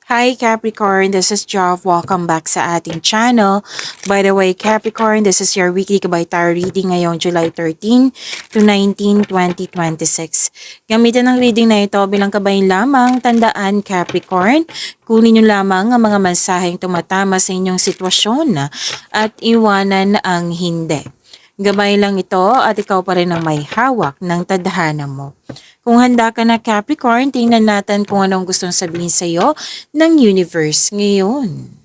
Hi Capricorn, this is Jov. Welcome back sa ating channel. By the way, Capricorn, this is your weekly Gabay Tarot reading ngayong July 13 to 19, 2026. Gamitin ang reading na ito bilang kabayin lamang. Tandaan Capricorn, kunin nyo lamang ang mga mensaheng tumatama sa inyong sitwasyon at iwanan ang hindi. Gabay lang ito at ikaw pa rin ang may hawak ng tadhana mo. Kung handa ka na Capricorn, tingnan natin kung anong gustong sabihin sa iyo ng universe ngayon.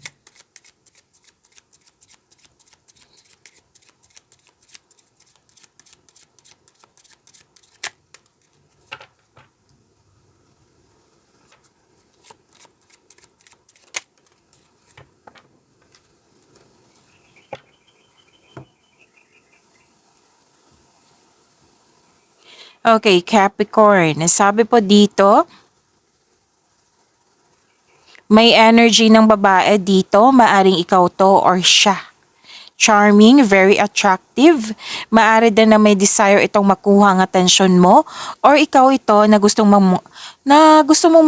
Okay, Capricorn, sabi po dito, may energy ng babae dito, maaring ikaw to or siya. Charming, very attractive, maaari din na may desire itong makuha ang atensyon mo or ikaw ito na gusto mong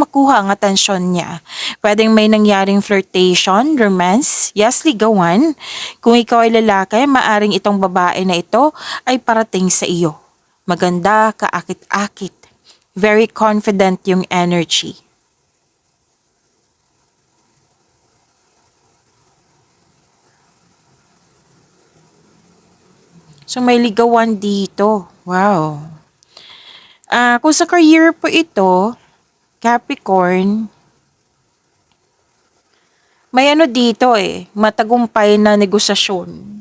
makuha ang atensyon niya. Pwedeng may nangyaring flirtation, romance, yes, ligawan. Kung ikaw ay lalaki, maaring itong babae na ito ay parating sa iyo. Maganda, kaakit-akit. Very confident yung energy. So may ligawan dito. Wow. Kung sa career po ito, Capricorn, may ano dito matagumpay na negosasyon.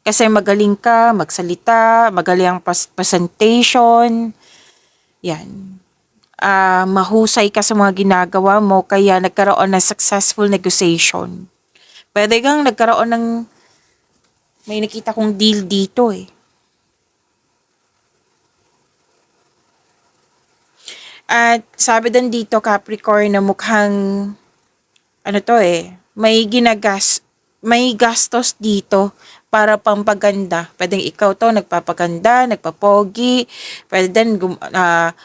Kasi magaling ka, magsalita, magaling ang presentation. Yan. Mahusay ka sa mga ginagawa mo kaya nagkaroon ng successful negotiation. Pwede kang nagkaroon ng may nakita kong deal dito At sabi din dito Capricorn na mukhang may gastos dito para pampaganda. Pwedeng ikaw to nagpapaganda, nagpapogi, pwede din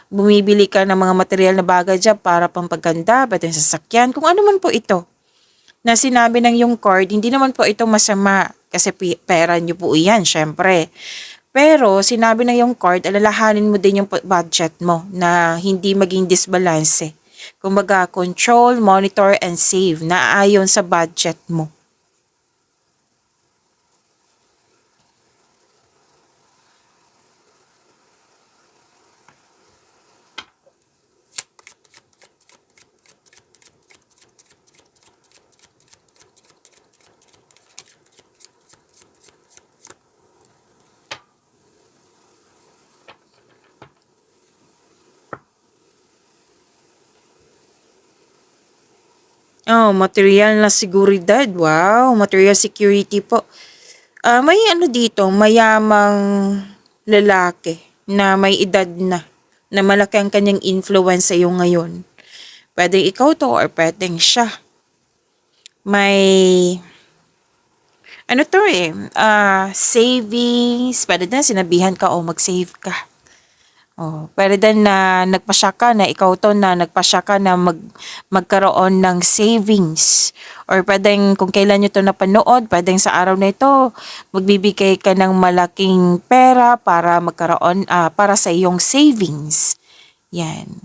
bumibili ka ng mga material na bagay dyan para pampaganda, pwedeng sasakyan, kung ano man po ito. Na sinabi ng yung card, hindi naman po ito masama kasi pera nyo po yan, syempre. Pero sinabi ng yung card, alalahanin mo din yung budget mo na hindi maging disbalance. Kumbaga, control, monitor, and save na ayon sa budget mo. Oh, material na seguridad. Wow, material security po. May ano dito, mayamang lalaki na may edad na malaki ang kanyang influence sa iyo ngayon. Pwedeng ikaw to or pwedeng siya. May savings, pwede na sinabihan ka o mag-save ka. Pwede din na nagpasya ka na ikaw to na nagpasya ka na magkaroon ng savings. Or pwedeng kung kailan nyo to napanood, pwedeng sa araw na ito, magbibigay ka ng malaking pera para magkaroon, para sa iyong savings. Yan.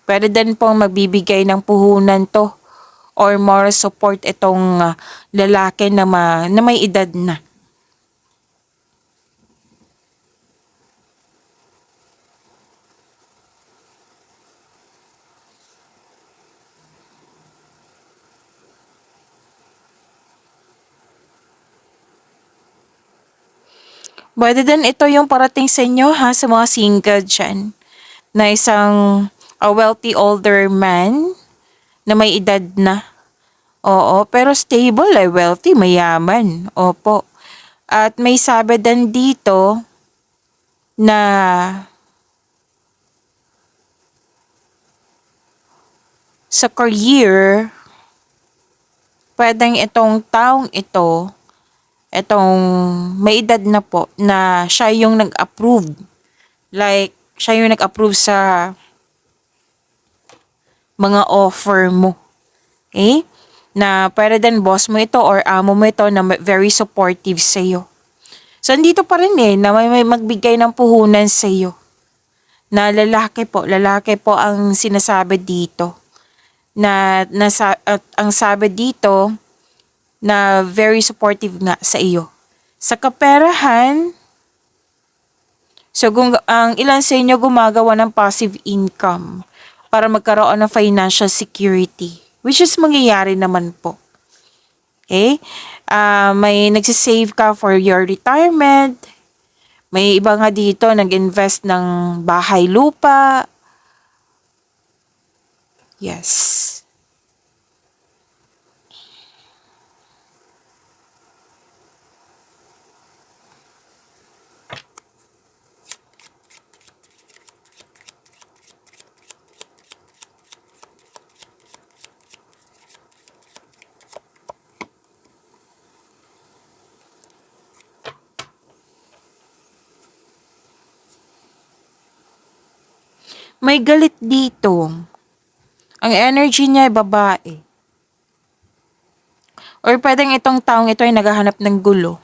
Pwede din pong magbibigay ng puhunan to or more support itong lalaki na may edad na. Pwede din ito yung parating sa inyo sa mga single dyan. Na isang wealthy older man na may edad na. Oo, pero stable wealthy, mayaman. Opo. At may sabi din dito na sa career, pwedeng itong taong itong may edad na po, na siya yung nag-approve. Like, Siya yung nag-approve sa mga offer mo. Okay? Na pwede din boss mo ito or amo mo ito na very supportive sa iyo. So, andito pa rin na may magbigay ng puhunan sa iyo. Na lalaki po ang sinasabi dito. At ang sabi dito na very supportive nga sa iyo. Sa kaperahan, so kung ang ilan sa inyo gumagawa ng passive income para magkaroon ng financial security, which is mangyayari naman po. Okay? May nagsisave ka for your retirement. May iba nga dito nag-invest ng bahay lupa. Yes. May galit dito. Ang energy niya ay babae. Or pwedeng itong taong ito ay naghahanap ng gulo.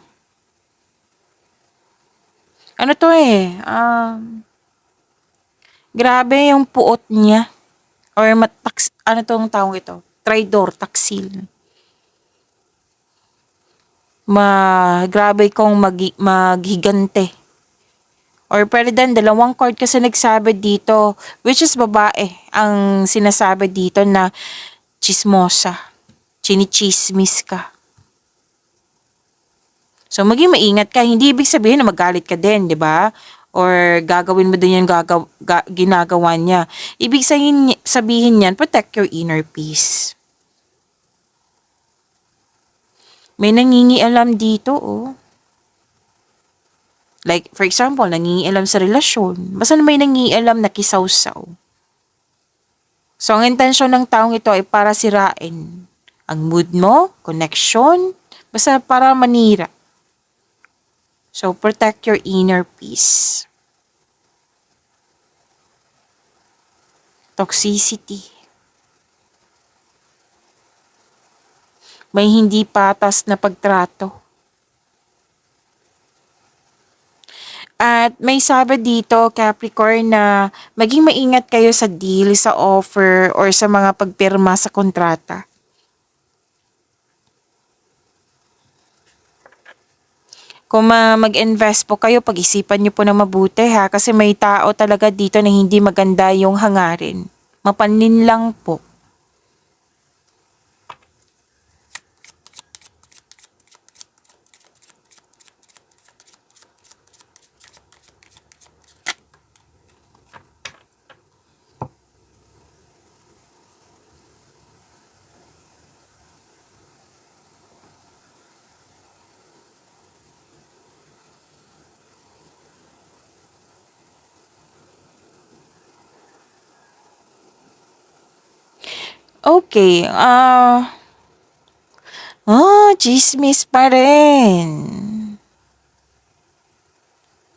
Ano to grabe yung puot niya. Or ano tong taong ito? Traidor, taksil. Grabe kong maghigante. Or pwede din, dalawang card kasi nagsabi dito, which is babae, ang sinasabi dito na chismosa. Chinichismis ka. So, maging maingat ka. Hindi ibig sabihin na magalit ka din, di ba? Or gagawin mo din yung ginagawa niya. Ibig sabihin niyan, protect your inner peace. May nangingialam dito, oh. Like, for example, nangingialam sa relasyon. Basta may nangingialam na kisawsaw. So, ang intensyon ng taong ito ay para sirain ang mood mo, connection, basta para manira. So, protect your inner peace. Toxicity. May hindi patas na pagtrato. At may sabi dito, Capricorn, na maging maingat kayo sa deal, sa offer, or sa mga pagpirma sa kontrata. Kung mag-invest po kayo, pag-isipan niyo po na mabuti ha, kasi may tao talaga dito na hindi maganda yung hangarin. Mapanlin lang po. Okay, chismis pa rin.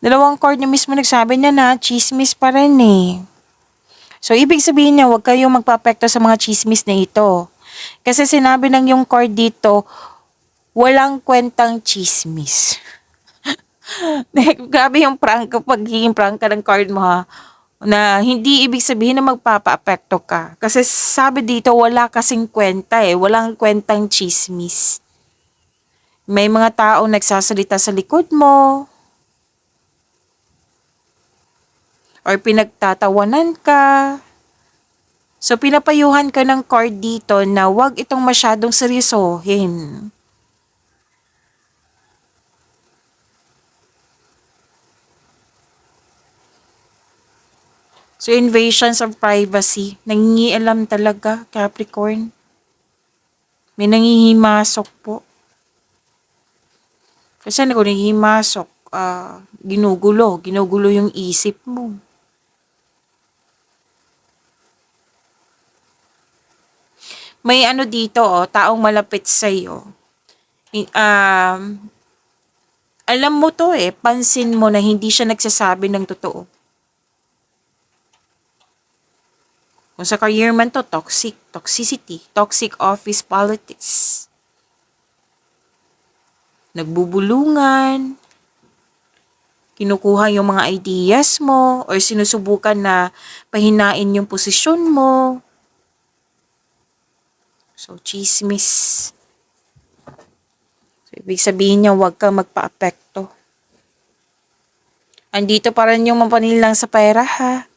Dalawang card niya mismo nagsabi niya na chismis pa rin eh. So, ibig sabihin niya, huwag kayong magpapekto sa mga chismis na ito. Kasi sinabi ng yung card dito, walang kwentang chismis. Grabe yung prank kapag higing prank ka ng card mo ha. Na hindi ibig sabihin na magpapa-apekto ka. Kasi sabi dito, wala kasing kwenta walang kwentang chismis. May mga taong nagsasalita sa likod mo. Or pinagtatawanan ka. So, pinapayuhan ka ng card dito na wag itong masyadong seryosohin. So, invasions of privacy. Nangingialam talaga, Capricorn. May nangihimasok po. Kasi kung nangihimasok, ginugulo yung isip mo. May ano dito, taong malapit sa'yo. Alam mo to pansin mo na hindi siya nagsasabi ng totoo. Kung sa career man to, toxicity, toxic office politics. Nagbubulungan, kinukuha yung mga ideas mo, or sinusubukan na pahinain yung posisyon mo. So, chismis. So, ibig sabihin niya, huwag kang magpa-apekto. Andito pa rin yung mapanilang sa pera, ha.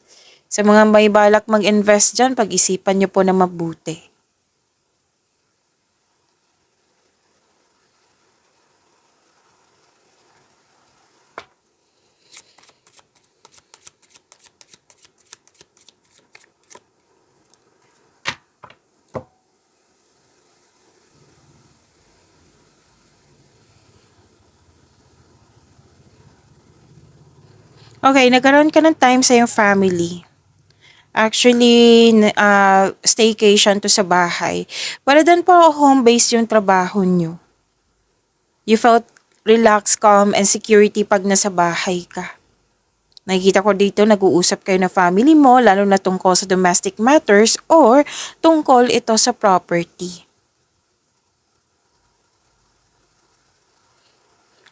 Sa mga may balak mag-invest dyan, pag-isipan niyo po na mabuti. Okay, nagkaroon ka ng time sa iyong family. Actually, staycation to sa bahay. Para dan po home-based yung trabaho nyo. You felt relaxed, calm, and security pag nasa bahay ka. Nakikita ko dito, nag-uusap kayo na family mo, lalo na tungkol sa domestic matters or tungkol ito sa property.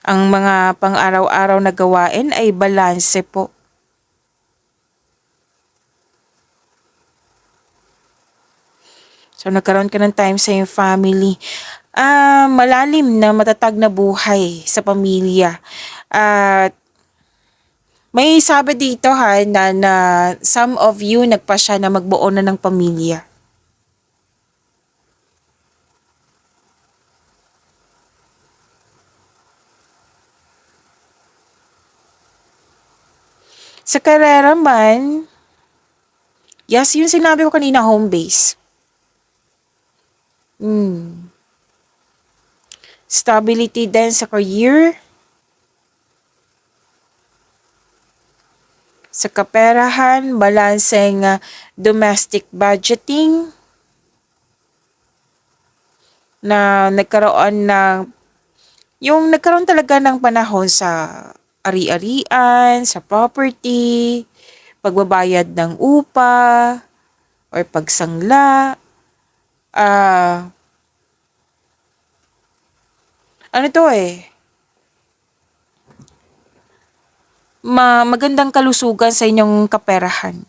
Ang mga pang-araw-araw na gawain ay balanse po. So, nagkaroon ka ng time sa iyong family. Malalim na matatag na buhay sa pamilya. At may sabi dito ha na some of you nagpasya na magbuo na ng pamilya. Sa karera man, yes, yung sinabi ko kanina, home base. Stability din sa career. Sa kaperahan, balancing domestic budgeting. Na nagkaroon talaga ng panahon sa ari-arian, sa property, pagbabayad ng upa, or pagsangla. Ano to magandang kalusugan sa inyong kaperahan.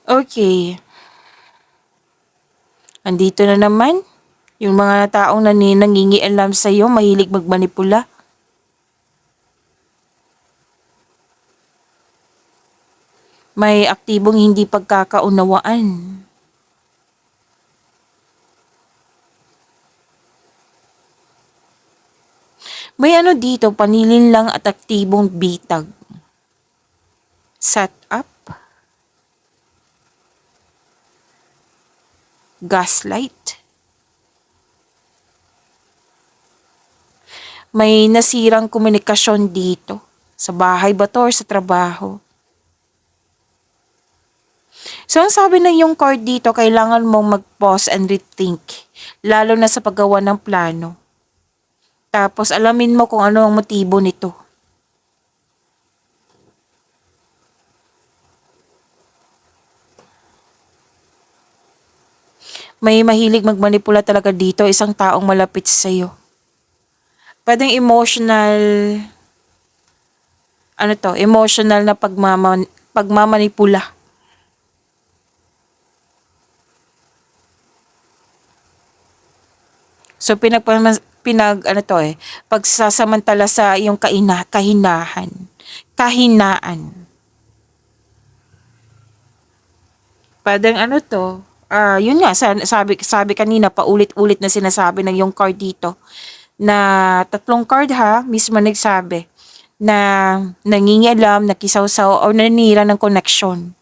Okay. Andito na naman. Yung mga taong nangingialam sa'yo, mahilig magmanipula. May aktibong hindi pagkakaunawaan. May ano dito, panilin lang at aktibong bitag. Set up. Gaslight. May nasirang komunikasyon dito. Sa bahay ba to or sa trabaho? So, ang sabi ng yung card dito, kailangan mong mag-pause and rethink. Lalo na sa paggawa ng plano. Tapos, alamin mo kung ano ang motibo nito. May mahilig magmanipula talaga dito, isang taong malapit sa'yo. Pwedeng emotional na pagmamanipula. So, pagsasamantala sa iyong kahinaan. Pwedeng yun nga, sabi kanina, paulit-ulit na sinasabi ng yung card dito, na 3 card mismo nagsabi, na nangingialam, nakisawsaw, o nanira ng connection.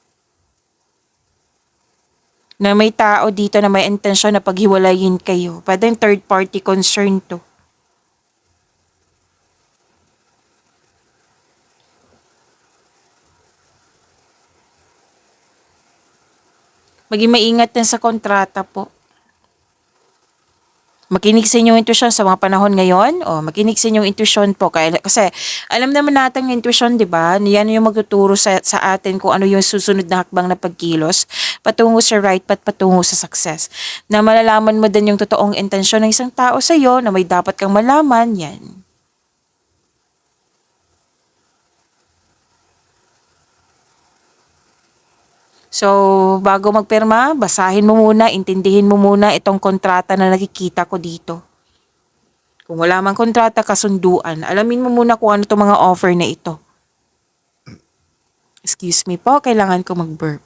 Na may tao dito na may intensyon na paghiwalayin kayo. Pwedeng third party concern to. Maging maingat din sa kontrata po. Makinig sa inyong intuition sa mga panahon ngayon. O, makinig sa inyong intuition po. Kasi alam naman natin yung intuition, di ba? Yan yung magtuturo sa atin kung ano yung susunod na hakbang na pagkilos patungo sa right path, patungo sa success. Na malalaman mo din yung totoong intensyon ng isang tao sa iyo na may dapat kang malaman, yan. So, bago magpirma, basahin mo muna, intindihin mo muna itong kontrata na nakikita ko dito. Kung wala mang kontrata, kasunduan, alamin mo muna kung ano itong mga offer na ito. Excuse me po, kailangan ko mag-burp.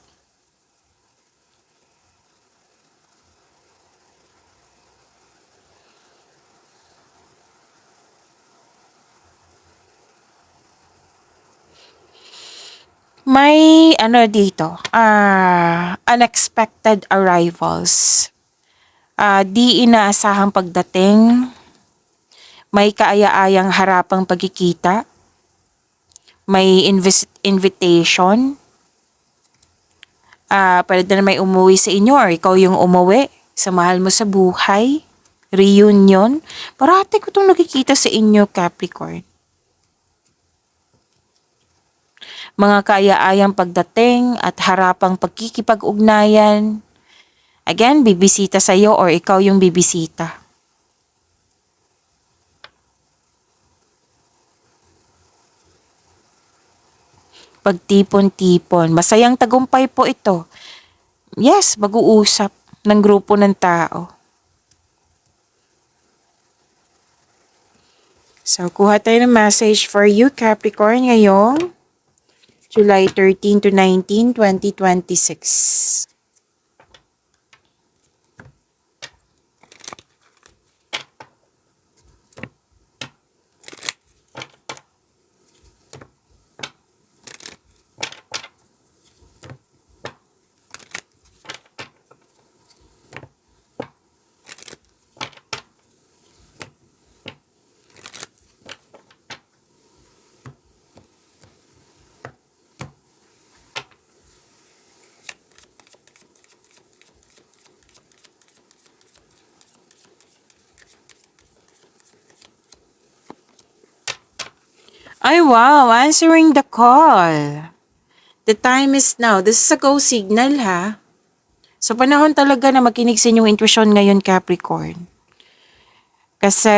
May ano dito, unexpected arrivals. Di inaasahang pagdating, may kaaya-ayang harapang pagkikita, may invitation, pwede na may umuwi sa inyo or ikaw yung umuwi sa mahal mo sa buhay, reunion. Parati ko itong nakikita sa inyo, Capricorn. Mga kaaya-ayang pagdating at harapang pagkikipag-ugnayan. Again, bibisita sa iyo or ikaw yung bibisita. Pagtipon-tipon. Masayang tagumpay po ito. Yes, mag-uusap ng grupo ng tao. So, kuha tayo ng message for you, Capricorn, ngayong July 13 to 19, 2026. Ay, wow! Answering the call. The time is now. This is a go signal, ha? So, panahon talaga na makinig sa inyong intuition ngayon, Capricorn. Kasi,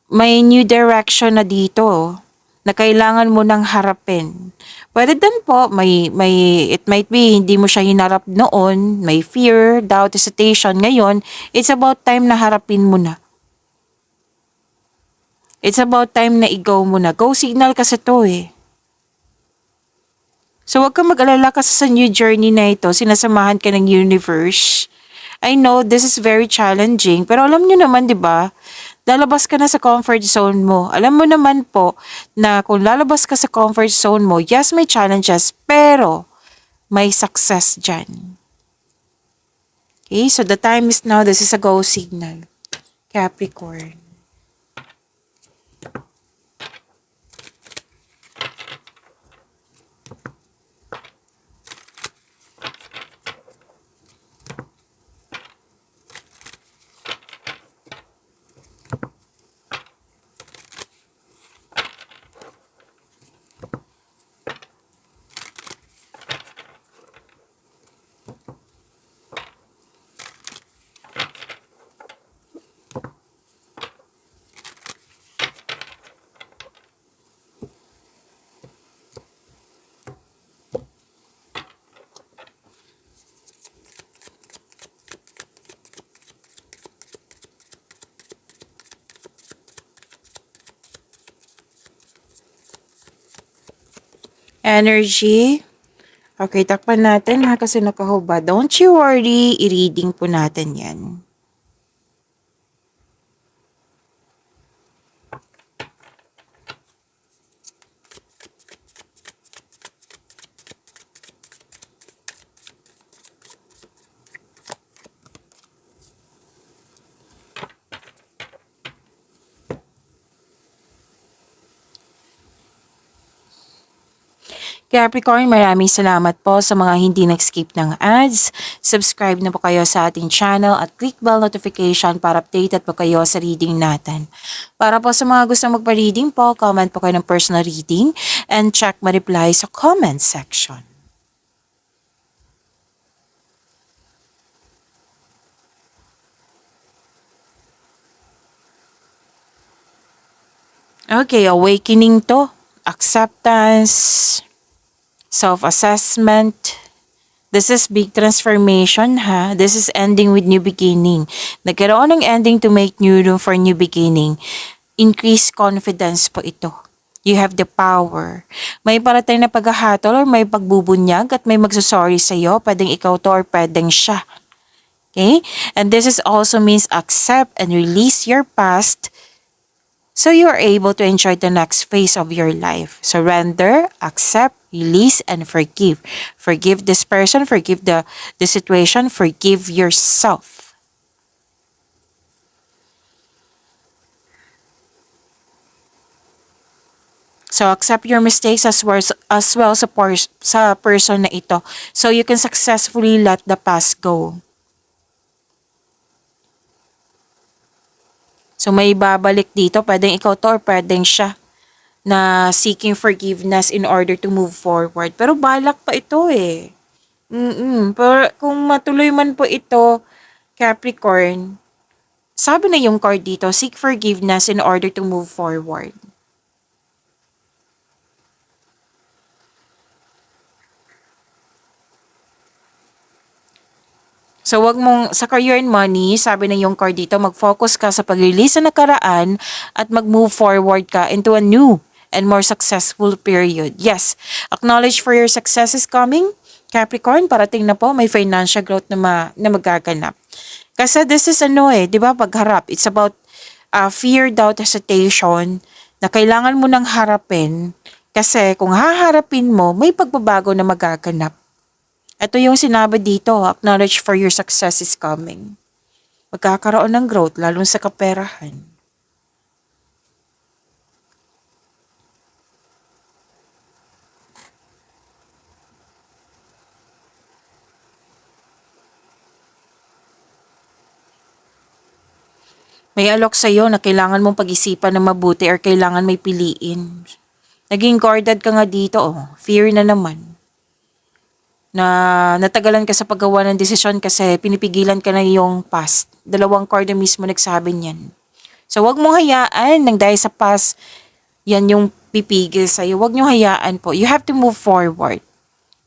may new direction na dito na kailangan mo nang harapin. Pwede din po, it might be, hindi mo siya hinarap noon, may fear, doubt, hesitation. Ngayon, it's about time na harapin mo na. It's about time na i-go mo na. Go signal kasi to eh. So, wag kang mag-alala kasi sa new journey na ito, sinasamahan ka ng universe. I know this is very challenging, pero alam nyo naman, di ba? Lalabas ka na sa comfort zone mo. Alam mo naman po na kung lalabas ka sa comfort zone mo, yes, may challenges, pero may success dyan. Okay, so the time is now. This is a go signal. Capricorn. Energy. Okay, takpan natin ha kasi nakahubad. Don't you worry, i-reading po natin yan. Capricorn, maraming salamat po sa mga hindi nag-skip ng ads. Subscribe na po kayo sa ating channel at click bell notification para updated po kayo sa reading natin. Para po sa mga gusto magpa-reading po, comment po kayo ng personal reading and check ma-reply sa comment section. Okay, awakening to. Acceptance, self-assessment. This is big transformation ha. This is ending with new beginning. Nagkaroon ng ending to make new room for new beginning. Increase confidence po ito. You have the power. May parating na paghahatol or may pagbubunyag at may magsasorry sa'yo. Pwedeng ikaw to or pwedeng siya. Okay? And this is also means accept and release your past so you are able to enjoy the next phase of your life. Surrender, accept, release, and forgive. Forgive this person, forgive the situation, forgive yourself. So accept your mistakes as well sa person na ito. So you can successfully let the past go. So may babalik dito, pwedeng ikaw to or pwedeng siya na seeking forgiveness in order to move forward. Pero balak pa ito eh. Pero kung matuloy man po ito, Capricorn, sabi na yung card dito, seek forgiveness in order to move forward. So wag mong, sa career and money, sabi na yung card dito, mag-focus ka sa pag-release sa nakaraan at mag-move forward ka into a new and more successful period. Yes, acknowledge for your success is coming. Capricorn, parating na po, may financial growth na magaganap. Kasi this is di ba, pagharap, it's about fear, doubt, hesitation, na kailangan mo nang harapin. Kasi kung haharapin mo, may pagbabago na magaganap. Ito yung sinabi dito, acknowledge for your success is coming. Magkakaroon ng growth, lalo sa kaperahan. May alok sa'yo na kailangan mong pag-isipan na mabuti or kailangan may piliin. Naging guarded ka nga dito, fear na naman. Na natagalan ka sa paggawa ng desisyon kasi pinipigilan ka na yung past. Dalawang card na mismo nagsabi niyan. So wag mo hayaan nang dahil sa past, yan yung pipigil sa'yo. Wag nyo hayaan po. You have to move forward.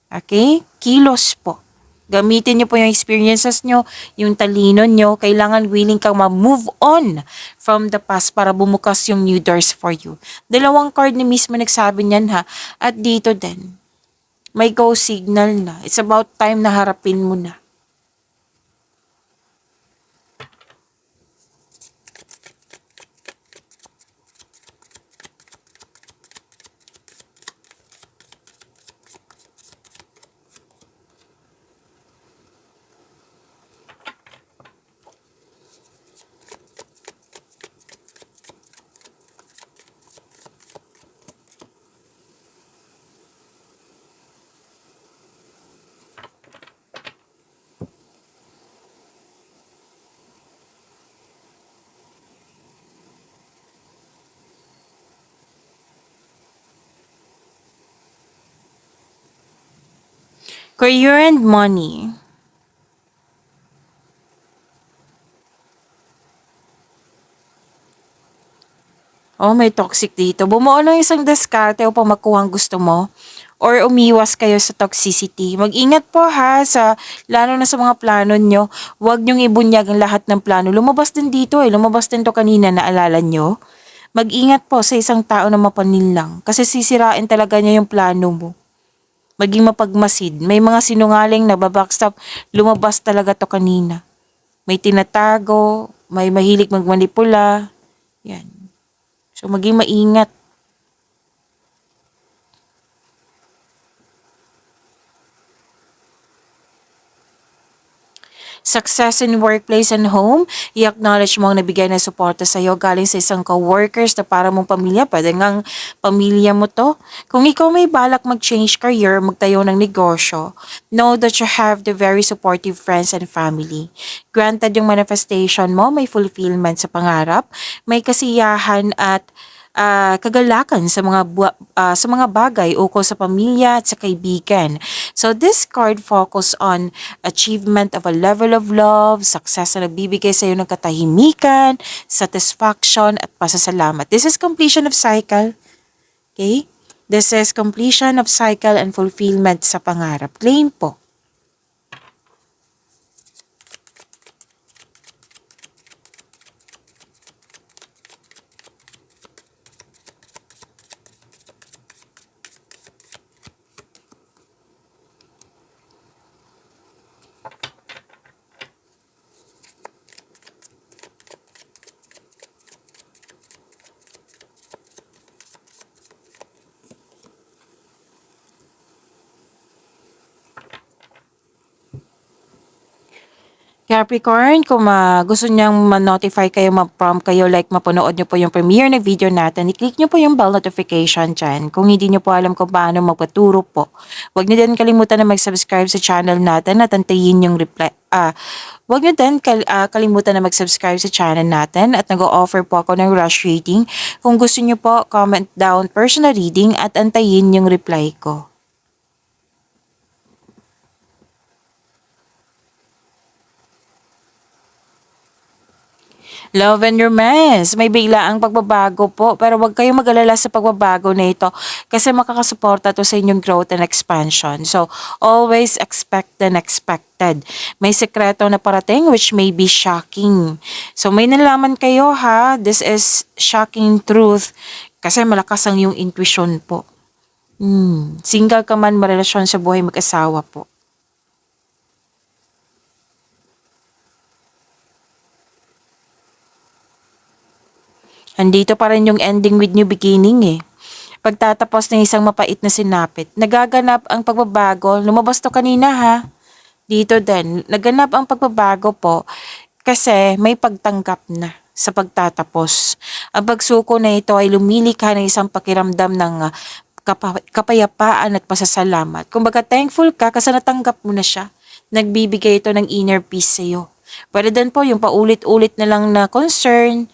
Okay? Kilos po. Gamitin nyo po yung experiences nyo, yung talino nyo. Kailangan willing kang ma-move on from the past para bumukas yung new doors for you. Dalawang card na mismo nagsabi niyan ha. At dito din, may go signal na. It's about time na harapin mo na. Career and money. Oh, may toxic dito. Bumuo ng isang diskarte upang makuha ang gusto mo or umiwas kayo sa toxicity. Mag-ingat po ha, lalo na sa mga plano nyo. Huwag nyong ibunyag ang lahat ng plano. Lumabas din dito Lumabas din to kanina, naalala nyo? Mag-ingat po sa isang tao na mapaninlang kasi sisirain talaga niya yung plano mo. Maging mapagmasid. May mga sinungaling na babackstop, lumabas talaga to kanina. May tinatago, may mahilig magmanipula. Yan. So maging maingat. Success in workplace and home, i-acknowledge mo ang nabigay na suporta sa'yo galing sa isang co-workers na para mong pamilya, pwede ngang pamilya mo to. Kung ikaw may balak mag-change career, magtayo ng negosyo, know that you have the very supportive friends and family. Granted yung manifestation mo, may fulfillment sa pangarap, may kasiyahan at kagalakan sa mga bagay ukol sa pamilya at sa kaibigan. So this card focus on achievement of a level of love, success na nagbibigay sa iyo ng katahimikan, satisfaction at pasasalamat. This is completion of cycle. Okay? This is completion of cycle and fulfillment sa pangarap. Claim po. Capricorn, kung gusto niyang ma-notify kayo, ma-prompt kayo, like mapanood niyo po yung premiere na video natin, i-click niyo po yung bell notification dyan. Kung hindi niyo po alam kung paano magpaturo po, huwag niyo din kalimutan na mag-subscribe sa channel natin at antayin yung reply. Huwag niyo din kalimutan na mag-subscribe sa channel natin at nag-o-offer po ako ng rush reading. Kung gusto niyo po, comment down personal reading at antayin yung reply ko. Love and romance. May biglaang pagbabago po, pero huwag kayong mag-alala sa pagbabago na ito kasi makakasuporta to sa inyong growth and expansion. So, always expect the unexpected. May sekreto na parating which may be shocking. So, may nalaman kayo ha. This is shocking truth kasi malakas ang yung intuition po. Single ka man, marelasyon sa buhay mag-asawa po. Andito pa rin yung ending with new beginning eh. Pagtatapos ng isang mapait na sinapit, nagaganap ang pagbabago. Lumabas to kanina ha. Dito din, naganap ang pagbabago po kasi may pagtanggap na sa pagtatapos. Ang pagsuko na ito ay lumilikha ng isang pakiramdam ng kapayapaan at pasasalamat. Kumbaga thankful ka kasi natanggap mo na siya. Nagbibigay ito ng inner peace sa'yo. Pwede din po yung paulit-ulit na lang na concern,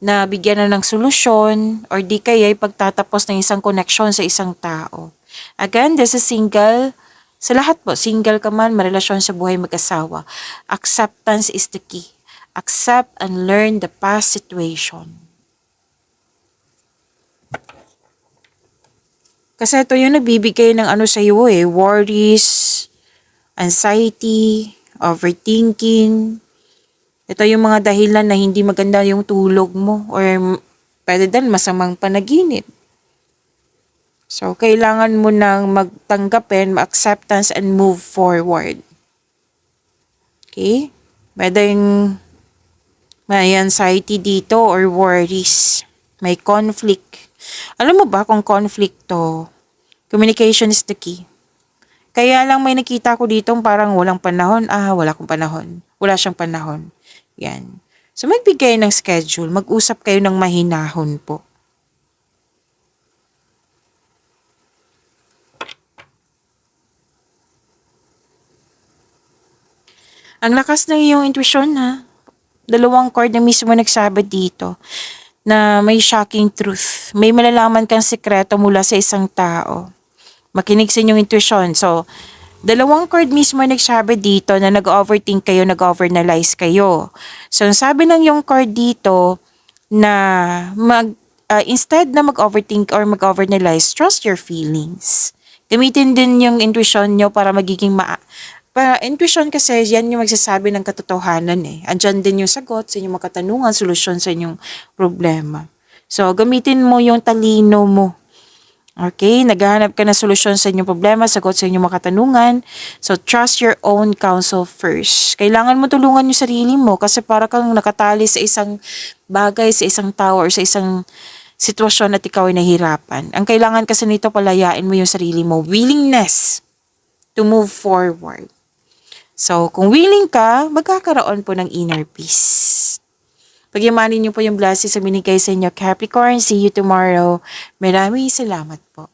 na bigyan na ng solusyon or di kaya ay pagtatapos ng isang connection sa isang tao. Again, this is single. Sa lahat po, single ka man, marelasyon sa buhay mag-asawa. Acceptance is the key. Accept and learn the past situation. Kasi ito yung nagbibigay ng ano sa iyo eh, worries, anxiety, overthinking. Ito yung mga dahilan na hindi maganda yung tulog mo or pwede din masamang panaginip. So, kailangan mo nang magtanggapin, acceptance and move forward. Okay? Pwede yung may anxiety dito or worries. May conflict. Alam mo ba kung conflict to, communication is the key. Kaya lang may nakita ko dito parang walang panahon. Wala akong panahon. Wala siyang panahon. Yan. So, magbigay ng schedule. Mag-usap kayo ng mahinahon po. Ang lakas ng iyong intuition ha. Dalawang card na mismo nagsabi dito na may shocking truth. May malalaman kang sekreto mula sa isang tao. Makinig sa inyong intuition. So, dalawang card mismo nagsabi dito na nag-overthink kayo, nag-overanalyze kayo. So, sabi ng yung card dito na instead na mag-overthink or mag-overanalyze, trust your feelings. Gamitin din yung intuition nyo para magiging para intuition kasi yan yung magsasabi ng katotohanan eh. Andyan din yung sagot sa inyong mga katanungan, solusyon sa inyong problema. So, gamitin mo yung talino mo. Okay, naghahanap ka ng solusyon sa inyong problema, sagot sa inyong mga katanungan. So, trust your own counsel first. Kailangan mo tulungan yung sarili mo kasi para kang nakatali sa isang bagay, sa isang tao, or sa isang sitwasyon at ikaw ay nahirapan. Ang kailangan kasi nito, palayain mo yung sarili mo. Willingness to move forward. So, kung willing ka, magkakaroon po ng inner peace. Pagyamanin niyo po yung blessings sa binigay sa inyo, Capricorn. See you tomorrow. Maraming salamat po.